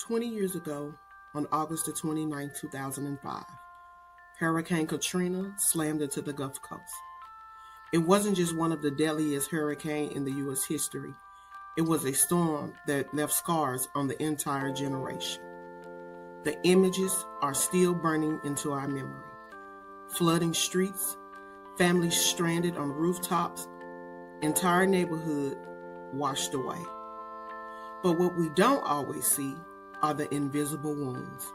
20 years ago, on August the 29th, 2005, Hurricane Katrina slammed into the Gulf Coast. It wasn't just one of the deadliest hurricanes in the U.S. history. It was a storm that left scars on the entire generation. The images are still burning into our memory. Flooding streets, families stranded on rooftops, entire neighborhood washed away. But what we don't always see are the invisible wounds,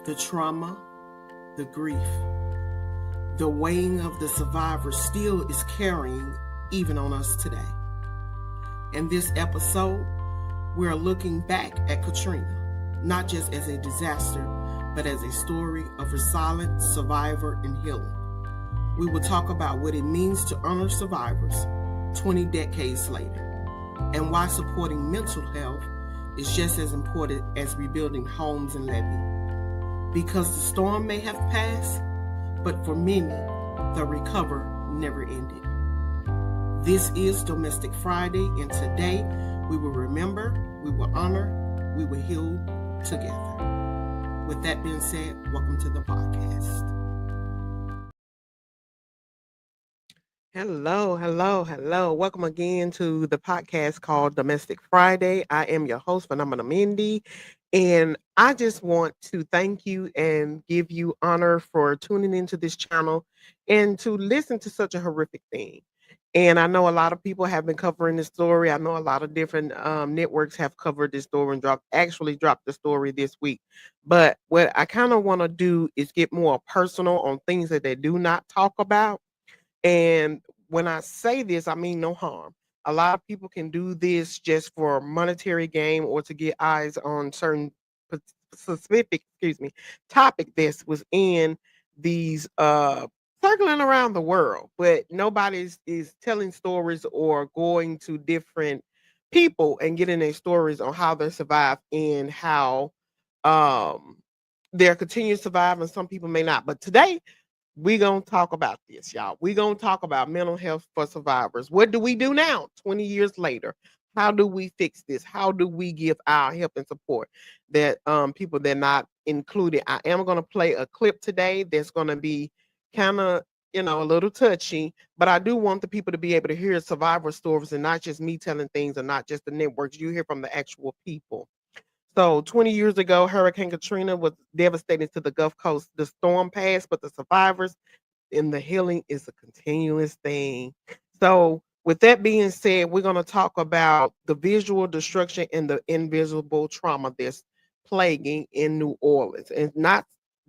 the trauma, the grief, the weighing of the survivors still is carrying even on us today. In this episode, we're looking back at Katrina, not just as a disaster, but as a story of resilience, survivor, and healing. We will talk about what it means to honor survivors 20 decades later, and why supporting mental health is just as important as rebuilding homes and levees. Because the storm may have passed, but for many, the recovery never ended. This is Domestic Friday, and today we will remember, we will honor, we will heal together. With that being said, welcome to the podcast. Hello. Welcome again to the podcast called Domestic Friday. I am your host, Phenomena Mindy, and I just want to thank you and give you honor for tuning into this channel and to listen to such a horrific thing. And I know a lot of people have been covering this story. I know a lot of different networks have covered this story and dropped the story this week. But what I kind of want to do is get more personal on things that they do not talk about. And when I say this, I mean no harm. A lot of people can do this just for monetary gain or to get eyes on certain p- specific, topic that was in these circling around the world, but nobody's is telling stories or going to different people and getting their stories on how they survive and how um they're continuing to survive, and some people may not. But today we gonna talk about this, y'all. We gonna talk about mental health for survivors. What do we do now, 20 years later? How do we fix this? How do we give our help and support that people that not included? I am gonna play a clip today that's gonna be kind of a little touchy, but I do want the people to be able to hear survivor stories and not just me telling things or not just the networks. You hear from the actual people. So 20 years ago, Hurricane Katrina was devastating to the Gulf Coast. The storm passed, but the survivors and the healing is a continuous thing. So with that being said, we're going to talk about the visual destruction and the invisible trauma that's plaguing in New Orleans. And not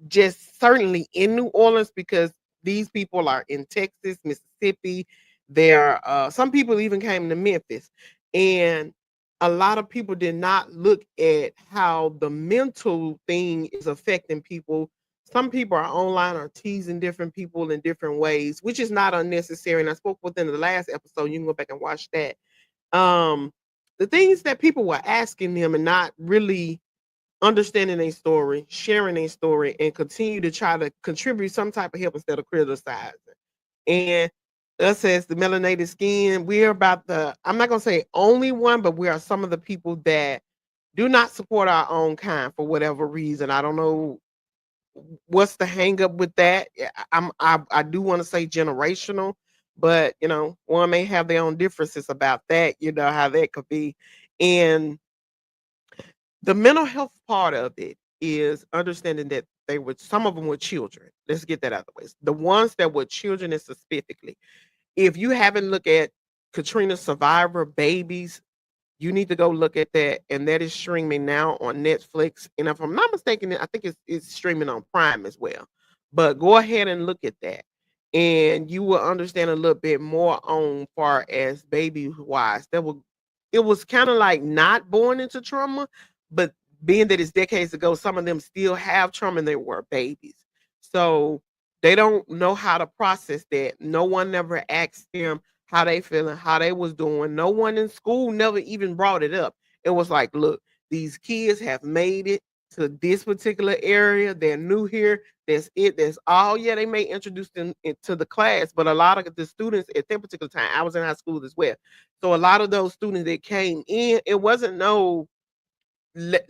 just certainly in New Orleans, because these people are in Texas, Mississippi. There are some people even came to Memphis. And a lot of people did not look at how the mental thing is affecting people. Some people are online or teasing different people in different ways, which is not unnecessary. And I spoke within the last episode. You can go back and watch that. Um, the things that people were asking them and not really understanding a story, sharing a story, and continue to try to contribute some type of help instead of criticizing. And us as the melanated skin, we're about I'm not gonna say only one, but we are some of the people that do not support our own kind for whatever reason. I don't know what's the hang up with that. I do want to say generational, but one may have their own differences about that, how that could be. And the mental health part of it is understanding that some of them were children. Let's get that out of the way. The ones that were children, and specifically, if you haven't looked at Katrina survivor babies, you need to go look at that. And that is streaming now on Netflix. And if I'm not mistaken, I think it's streaming on Prime as well. But go ahead and look at that. And you will understand a little bit more on far as baby wise. It was kind of like not born into trauma, but being that it's decades ago, some of them still have trauma and they were babies. So they don't know how to process that. No one never asked them how they feeling, how they was doing. No one in school never even brought it up. It was like, look, these kids have made it to this particular area. They're new here. That's it. That's all. Yeah, they may introduce them into the class, but a lot of the students at that particular time, I was in high school as well. So a lot of those students that came in, it wasn't no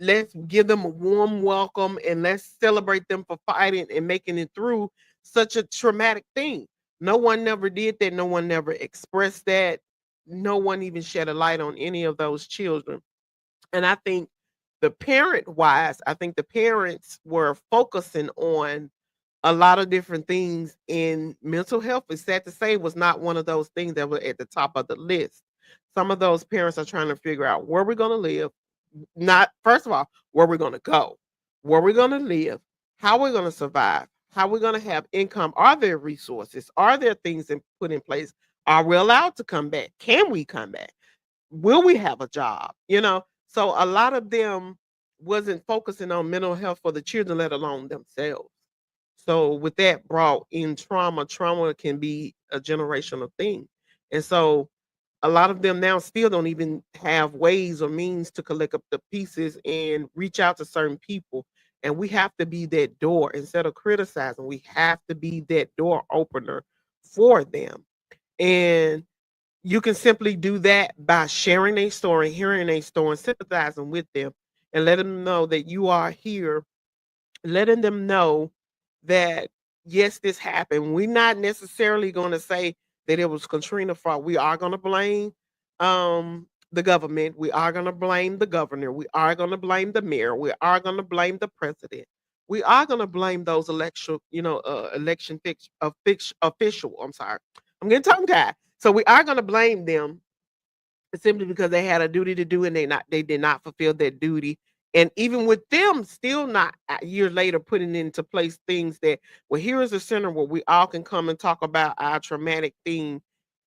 let's give them a warm welcome and let's celebrate them for fighting and making it through such a traumatic thing. No one never did that. No one never expressed that. No one even shed a light on any of those children. And I think the parent wise, I think the parents were focusing on a lot of different things, in mental health, it's sad to say, was not one of those things that were at the top of the list. Some of those parents are trying to figure out where we're going to live, not first of all, where we're going to go, where we're going to live, how we're going to survive, how we're going to have income. Are there resources? Are there things put in place? Are we allowed to come back? Can we come back? Will we have a job? So a lot of them wasn't focusing on mental health for the children, let alone themselves. So with that brought in trauma. Trauma can be a generational thing. And so a lot of them now still don't even have ways or means to collect up the pieces and reach out to certain people. And we have to be that door instead of criticizing. We have to be that door opener for them. And you can simply do that by sharing a story, hearing a story, sympathizing with them, and letting them know that you are here, letting them know that yes, this happened. We're not necessarily going to say that it was Katrina fault. We are going to blame the government. We are going to blame the governor. We are going to blame the mayor. We are going to blame the president. We are going to blame those official. I'm sorry, I'm getting tongue tied. So we are going to blame them simply because they had a duty to do and they did not fulfill that duty. And even with them still not years later putting into place things that, well, here is a center where we all can come and talk about our traumatic thing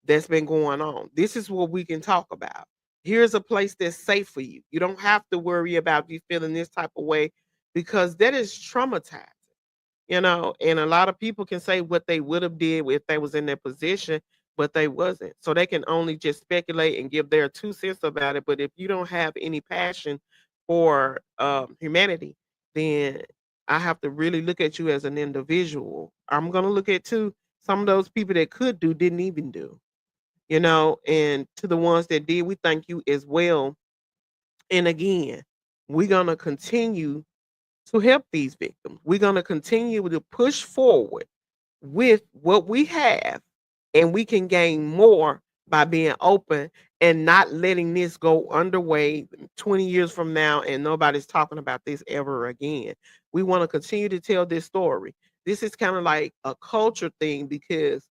that's been going on. This is what we can talk about. Here's a place that's safe for you. You don't have to worry about you feeling this type of way, because that is traumatizing. And a lot of people can say what they would have did if they was in their position, but they wasn't. So they can only just speculate and give their 2 cents about it. But if you don't have any passion for humanity, then I have to really look at you as an individual. I'm gonna look at too some of those people that could do didn't even do. And to the ones that did, we thank you as well. And again, we're gonna continue to help these victims. We're going to continue to push forward with what we have, and we can gain more by being open and not letting this go underway 20 years from now and nobody's talking about this ever again. We want to continue to tell this story. This is kind of like a culture thing, because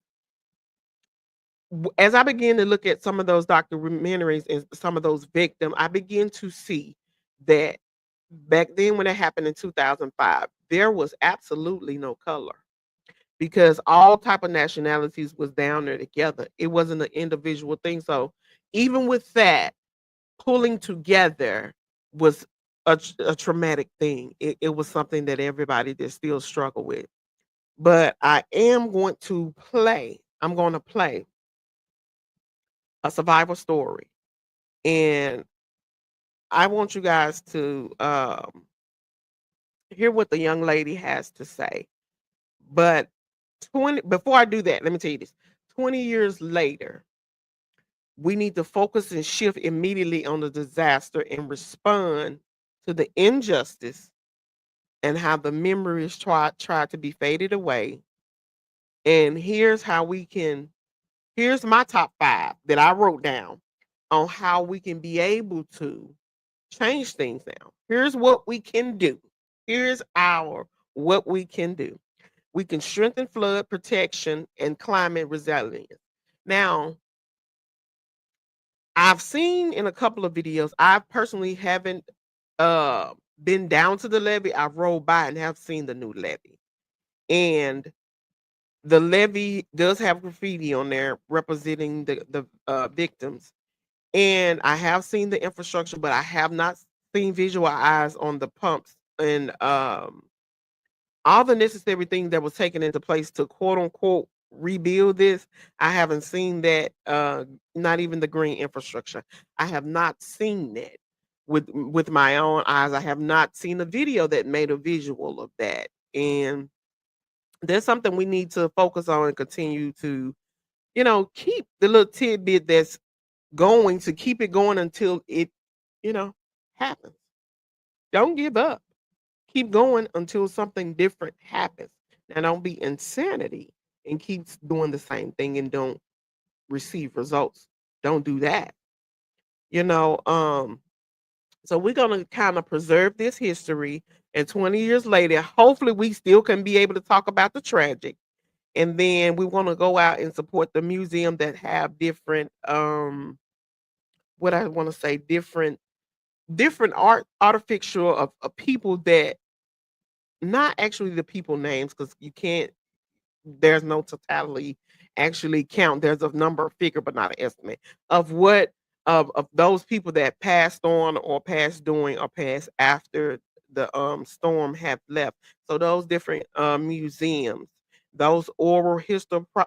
as I begin to look at some of those documentaries and some of those victims, I begin to see that back then when it happened in 2005, there was absolutely no color, because all type of nationalities was down there together. It wasn't an individual thing. So even with that, pulling together was a traumatic thing. It was something that everybody did still struggle with. But I'm going to play a survival story. And I want you guys to hear what the young lady has to say. But 20 before I do that, let me tell you this. 20 years later, we need to focus and shift immediately on the disaster and respond to the injustice and how the memories try to be faded away. And here's my top 5 that I wrote down on how we can be able to change things now. Here's what we can do. Here's our what we can do. We can strengthen flood protection and climate resilience. Now, I've seen in a couple of videos, I personally haven't been down to the levee. I've rolled by and have seen the new levee. And the levee does have graffiti on there representing the victims. And I have seen the infrastructure, but I have not seen visual eyes on the pumps and all the necessary things that was taken into place to quote unquote rebuild this. I haven't seen that, not even the green infrastructure. I have not seen that with my own eyes. I have not seen a video that made a visual of that. And there's something we need to focus on and continue to, keep the little tidbit that's going, to keep it going until it, you know, happens. Don't give up. Keep going until something different happens. Now, don't be insanity and keeps doing the same thing and don't receive results. Don't do that. You know, so we're gonna kind of preserve this history, and 20 years later, hopefully we still can be able to talk about the tragic. And then we want to go out and support the museum that have different what I want to say, different artificial of people that not actually the people names because you can't there's no totality actually count. There's a number of figure, but not an estimate of what of those people that passed on or passed during or passed after the storm have left. So those different museums, those oral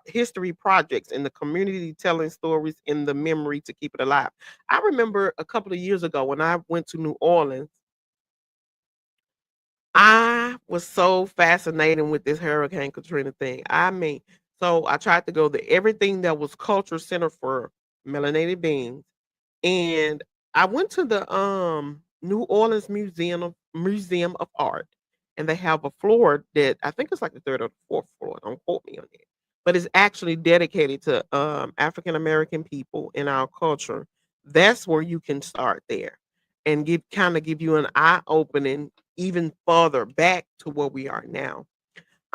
history projects in the community telling stories in the memory to keep it alive. I remember a couple of years ago when I went to New Orleans, I was so fascinated with this Hurricane Katrina thing. I mean, so I tried to go to everything that was culture center for melanated beings, and I went to the New Orleans Museum of Art, and they have a floor that I think it's like the third or the fourth floor. Don't quote me on it, but it's actually dedicated to African American people in our culture. That's where you can start there, and give you an eye opening even further back to where we are now.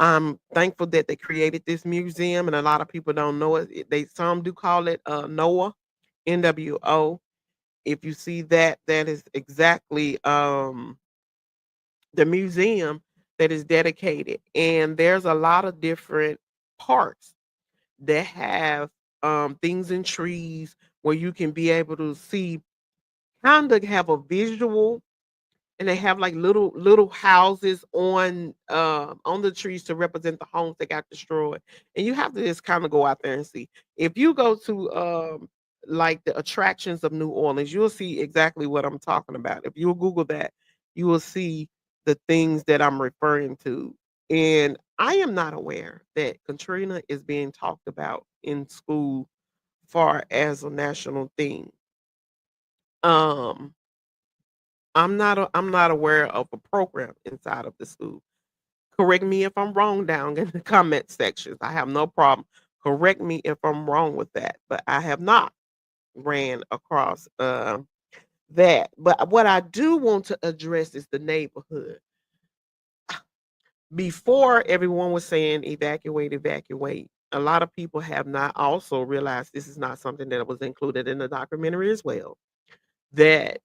I'm thankful that they created this museum, and a lot of people don't know it. They some do call it NOAA, NWO. If you see that, that is exactly the museum that is dedicated. And there's a lot of different parts that have things in trees where you can be able to see, kind of have a visual, and they have like little houses on the trees to represent the homes that got destroyed. And you have to just kind of go out there and see. If you go to like the attractions of New Orleans, you'll see exactly what I'm talking about. If you'll Google that, you will see the things that I'm referring to. And I am not aware that Katrina is being talked about in school far as a national thing. Um I'm not aware of a program inside of the school. Correct me if I'm wrong down in the comment sections. I have no problem. Correct me if I'm wrong with that, but I have not ran across that. But what I do want to address is the neighborhood. Before everyone was saying evacuate, evacuate. A lot of people have not also realized this is not something that was included in the documentary as well. That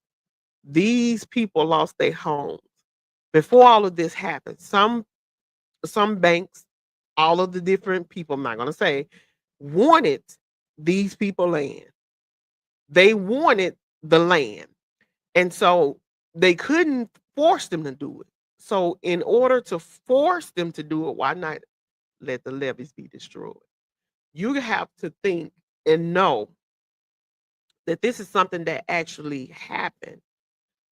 these people lost their homes before all of this happened. Some banks, all of the different people, I'm not gonna say, wanted these people land. They wanted the land. And so they couldn't force them to do it. So in order to force them to do it, why not let the levees be destroyed? You have to think and know that this is something that actually happened.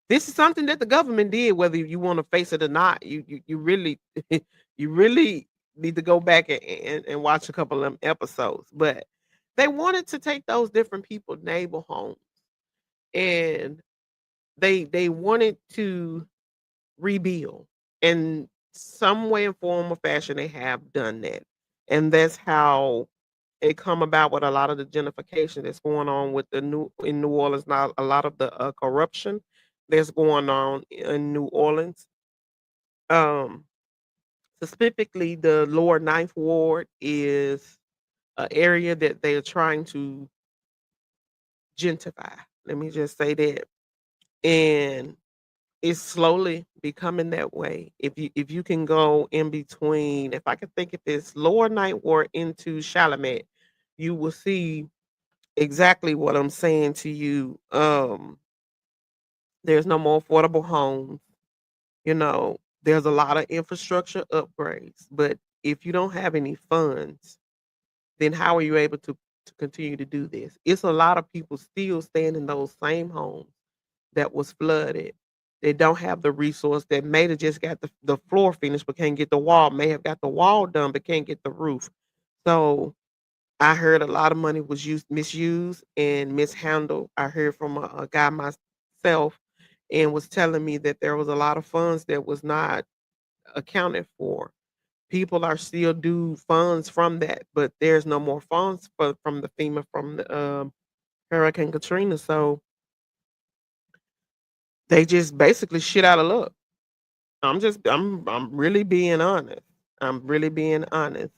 This is something that the government did, whether you want to face it or not. You really you really need to go back and watch a couple of them episodes. But they wanted to take those different people neighbor homes, and they wanted to rebuild. In some way and form or fashion, they have done that. And that's how it come about with a lot of the gentrification that's going on with the new in New Orleans now. A lot of the corruption that's going on in New Orleans. Um, Specifically, the lower Ninth Ward is an area that they are trying to gentrify. Let me just say that, and it's slowly becoming that way. If you can go in between, if I can think if it's lower Ninth Ward into Chalamet, you will see exactly what I'm saying to you. There's no more affordable homes. There's a lot of infrastructure upgrades, but if you don't have any funds, then how are you able to continue to do this? It's a lot of people still staying in those same homes that was flooded. They don't have the resource that may have just got the floor finished but can't get the wall, may have got the wall done but can't get the roof. So I heard a lot of money was misused and mishandled. I heard from a guy myself, and was telling me that there was a lot of funds that was not accounted for. People are still due funds from that, but there's no more funds from the FEMA from the Hurricane Katrina. So they just basically shit out of luck. I'm really being honest. I'm really being honest.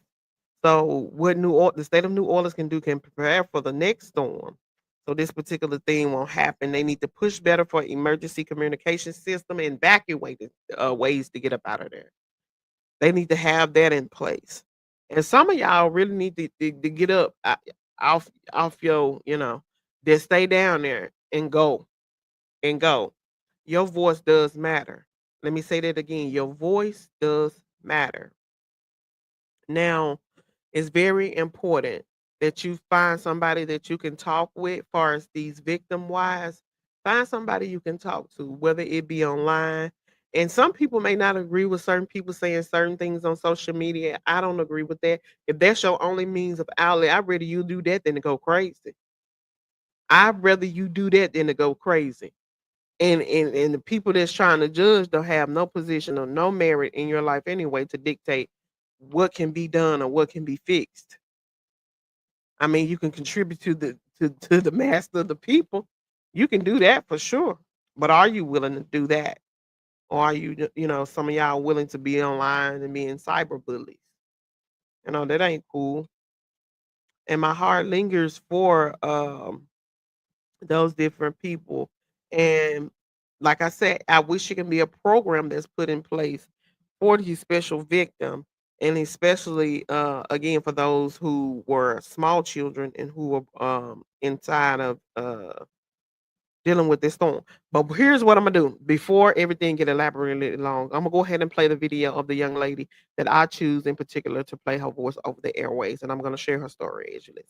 So what the state of New Orleans can do can prepare for the next storm. So this particular thing won't happen. They need to push better for emergency communication system and evacuate ways to get up out of there. They need to have that in place. And some of y'all really need to get up off your, just stay down there and go. Your voice does matter. Let me say that again. Your voice does matter. Now, it's very important that you find somebody that you can talk with, far as these victim wise. Find somebody you can talk to, whether it be online. And some people may not agree with certain people saying certain things on social media. I don't agree with that. If that's your only means of outlet, I'd rather you do that than to go crazy. I'd rather you do that than to go crazy. And the people that's trying to judge don't have no position or no merit in your life anyway to dictate what can be done or what can be fixed. I mean, you can contribute to the master of the people. You can do that for sure. But are you willing to do that? Or are you, some of y'all willing to be online and being cyber bullies? That ain't cool. And my heart lingers for those different people. And like I said, I wish it can be a program that's put in place for these special victims, and especially again for those who were small children and who were inside of dealing with this storm. But here's what I'm gonna do before everything get elaborated long. I'm gonna go ahead and play the video of the young lady that I choose in particular to play her voice over the airways, and I'm gonna share her story as you listen.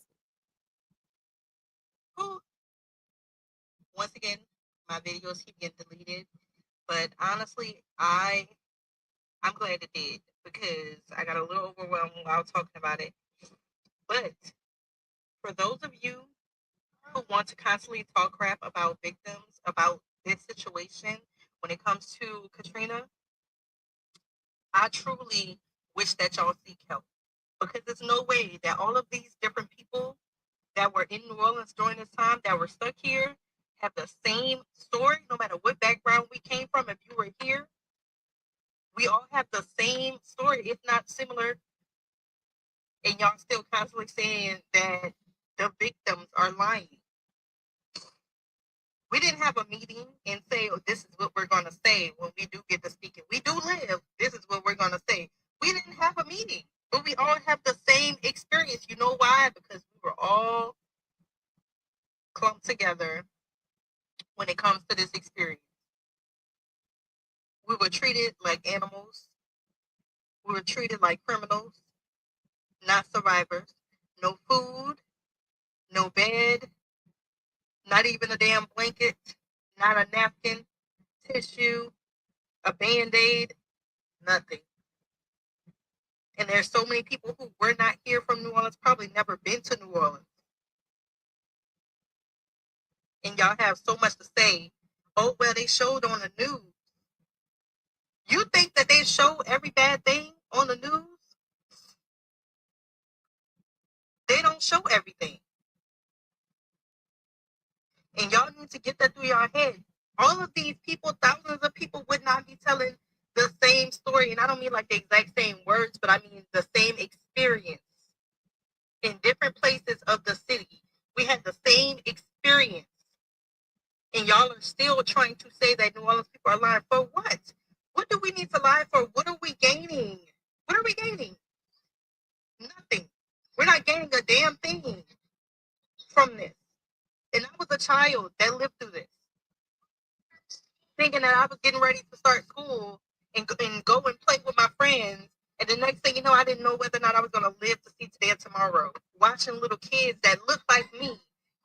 Whew. Once again, my videos keep getting deleted, but honestly, I'm glad it did because I got a little overwhelmed while talking about it. But for those of you who want to constantly talk crap about victims, about this situation when it comes to Katrina, I truly wish that y'all seek help because there's no way that all of these different people that were in New Orleans during this time that were stuck here have the same story, no matter what background we came from. If you were here, we all have the same story, if not similar, and y'all still constantly saying that the victims are lying. We didn't have a meeting and say, oh, this is what we're going to say when we do get to speaking. We do live. This is what we're going to say. We didn't have a meeting, but we all have the same experience. You know why? Because we were all clumped together when it comes to this experience. We were treated like animals. We were treated like criminals, not survivors. No food, no bed, not even a damn blanket, not a napkin, tissue, a Band-Aid, nothing. And there's so many people who were not here from New Orleans, probably never been to New Orleans. And y'all have so much to say. Oh, well, they showed on the news. You think that they show every bad thing on the news? They don't show everything. And y'all need to get that through your head. All of these people, thousands of people would not be telling the same story. And I don't mean like the exact same words, but I mean the same experience in different places of the city. We had the same experience. And y'all are still trying to say that New Orleans people are lying for what? What do we need to lie for? What are we gaining? What are we gaining? Nothing. We're not gaining a damn thing from this. And I was a child that lived through this, thinking that I was getting ready to start school and go and play with my friends. And the next thing you know, I didn't know whether or not I was going to live to see today or tomorrow. Watching little kids that look like me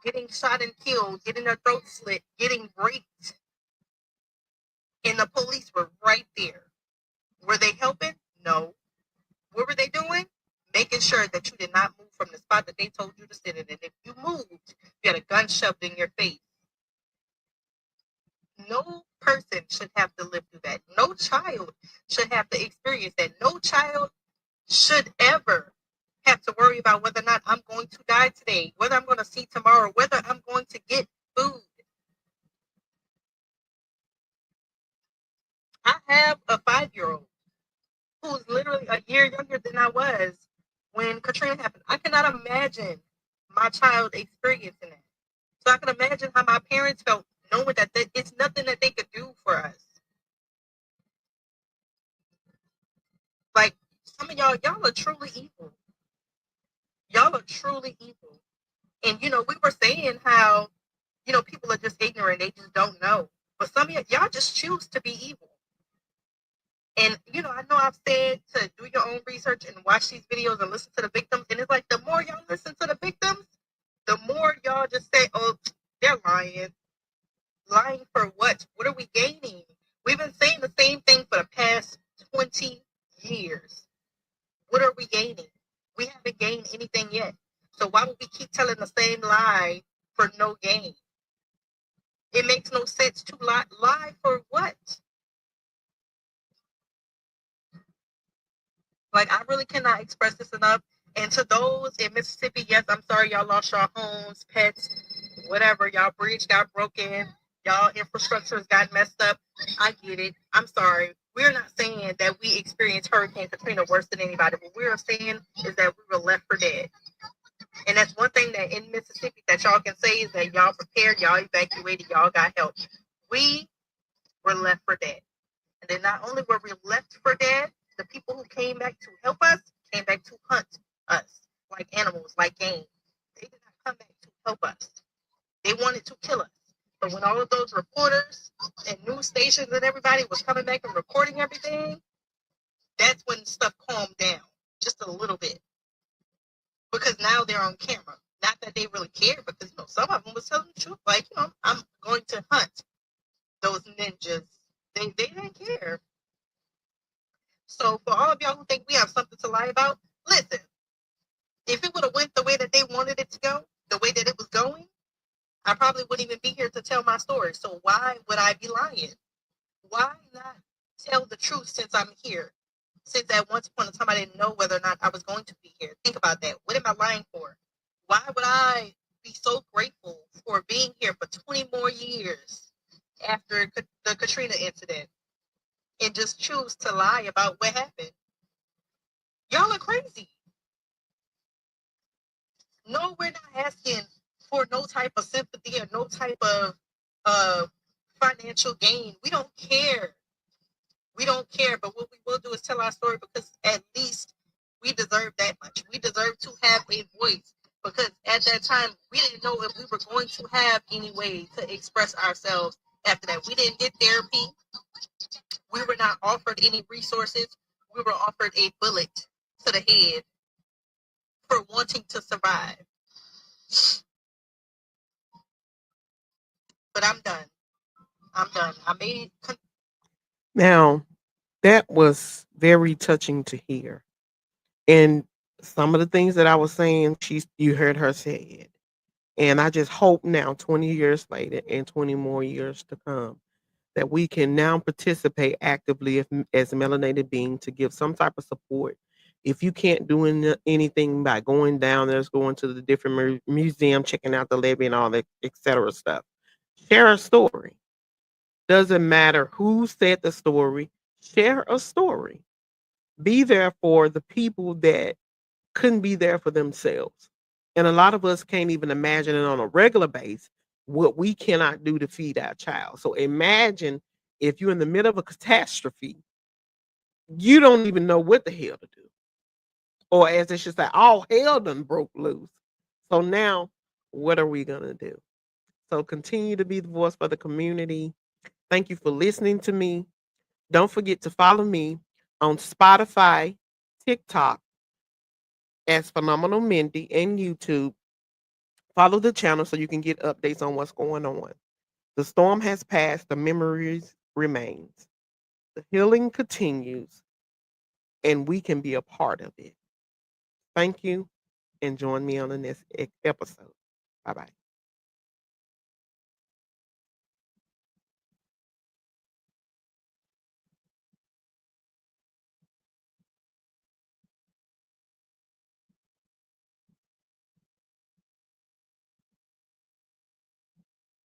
getting shot and killed, getting their throats slit, getting raped. And the police were right there. Were they helping? No. What were they doing? Making sure that you did not move from the spot that they told you to sit in. And if you moved, you had a gun shoved in your face. No person should have to live through that. No child should have to experience that. No child should ever have to worry about whether or not I'm going to die today, whether I'm going to see tomorrow, whether I'm going to get food. I have a 5-year-old who's literally a year younger than I was when Katrina happened. I cannot imagine my child experiencing it. So I can imagine how my parents felt knowing that it's nothing that they could do for us. Like some of y'all are truly evil. Y'all are truly evil. And we were saying how, people are just ignorant, they just don't know. But some of y'all just choose to be evil. And I know I've said to do your own research and watch these videos and listen to the victims. And it's like the more y'all listen to the victims, the more y'all just say, oh, they're lying. Lying for what? What are we gaining? We've been saying the same thing for the past 20 years. What are we gaining? We haven't gained anything yet. So why would we keep telling the same lie for no gain? It makes no sense to lie. Lie for what? Like, I really cannot express this enough. And to those in Mississippi, yes, I'm sorry y'all lost your homes, pets, whatever. Y'all bridge got broken. Y'all infrastructure has gotten messed up. I get it. I'm sorry. We're not saying that we experienced Hurricane Katrina worse than anybody. What we're saying is that we were left for dead. And that's one thing that in Mississippi that y'all can say is that y'all prepared, y'all evacuated, y'all got help. We were left for dead. And then not only were we left for dead, the people who came back to help us came back to hunt us like animals, like game. They did not come back to help us. They wanted to kill us. But when all of those reporters and news stations and everybody was coming back and recording everything, that's when stuff calmed down just a little bit. Because now they're on camera. Not that they really cared, because some of them was telling the truth. Like, I'm going to hunt those ninjas. They didn't care. So for all of y'all who think we have something to lie about, listen. If it would have went the way that they wanted it to go, the way that it was going, I probably wouldn't even be here to tell my story. So why would I be lying? Why not tell the truth since I'm here? Since at one point in time I didn't know whether or not I was going to be here. Think about that. What am I lying for? Why would I be so grateful for being here for 20 more years after the Katrina incident and just choose to lie about what happened? Y'all are crazy. No, we're not asking for no type of sympathy or no type of financial gain. We don't care. We don't care. But what we will do is tell our story, because at least we deserve that much. We deserve to have a voice, because at that time we didn't know if we were going to have any way to express ourselves after that. We didn't get therapy. We were not offered any resources. We were offered a bullet to the head for wanting to survive. But I'm done. I'm done. I made. Now, that was very touching to hear. And some of the things that I was saying, you heard her say it. And I just hope now, 20 years later and 20 more years to come, that we can now participate actively as a melanated being to give some type of support. If you can't do anything by going down there, going to the different museum, checking out the levy and all that, etc. stuff, share a story. Doesn't matter who said the story, share a story. Be there for the people that couldn't be there for themselves. And a lot of us can't even imagine it on a regular basis what we cannot do to feed our child. So imagine if you're in the middle of a catastrophe, you don't even know what the hell to do. Or as they should say, all hell done broke loose. So now, what are we going to do? So continue to be the voice for the community. Thank you for listening to me. Don't forget to follow me on Spotify, TikTok as Phenomenal Mindy, and YouTube. Follow the channel so you can get updates on what's going on. The storm has passed, the memories remains. The healing continues, and we can be a part of it. Thank you, and join me on the next episode. Bye-bye.